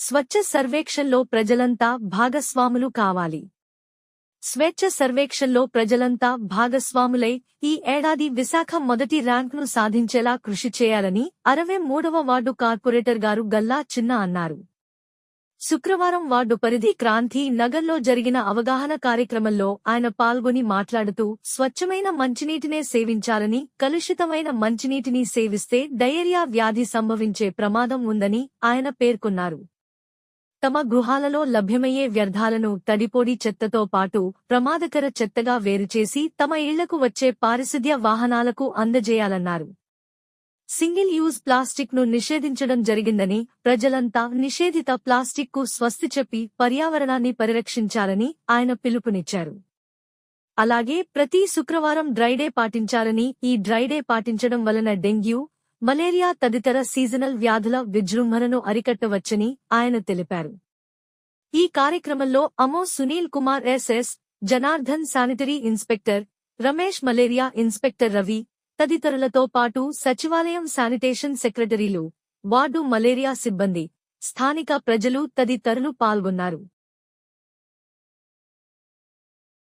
స్వచ్ఛ సర్వేక్షణలో ప్రజలంతా భాగస్వాములు కావాలి. స్వేచ్ఛ సర్వేక్షణలో ప్రజలంతా భాగస్వాములై ఈ ఏడాది విశాఖ మొదటి ర్యాంకును సాధించేలా కృషి చేయాలని 63వ వార్డు కార్పొరేటర్ గారు గల్లా చిన్న అన్నారు. శుక్రవారం వార్డు పరిధి క్రాంతి నగర్లో జరిగిన అవగాహన కార్యక్రమంలో ఆయన పాల్గొని మాట్లాడుతూ స్వచ్ఛమైన మంచినీటినే సేవించాలని, కలుషితమైన మంచినీటిని సేవిస్తే డయేరియా వ్యాధి సంభవించే ప్రమాదం ఉందని ఆయన పేర్కొన్నారు. తమ గృహాలలో లభ్యమయ్యే వ్యర్థాలను తడిపొడి చెత్తతో పాటు ప్రమాదకర చెత్తగా వేరుచేసి తమ ఇళ్లకు వచ్చే పారిశుద్ధ్య వాహనాలకు అందజేయాలన్నారు. సింగిల్ యూజ్ ప్లాస్టిక్ ను నిషేధించడం జరిగిందని, ప్రజలంతా నిషేధిత ప్లాస్టిక్ కు స్వస్తి చెప్పి పర్యావరణాన్ని పరిరక్షించాలని ఆయన పిలుపునిచ్చారు. అలాగే ప్రతి శుక్రవారం డ్రైడే పాటించాలని, ఈ డ్రైడే పాటించడం వలన డెంగ్యూ, మలేరియా తదితర సీజనల్ వ్యాధుల విజృంభణను అరికట్టవచ్చని ఆయన తెలిపారు. ఈ కార్యక్రమంలో AMO Sunil Kumar SS, Janardhan sanitary inspector, Ramesh malaria inspector Ravi తదితరులతో పాటు సచివాలయం శానిటేషన్ సెక్రటరీలు, వార్డు మలేరియా సిబ్బంది, స్థానిక ప్రజలు తదితరులు పాల్గొన్నారు.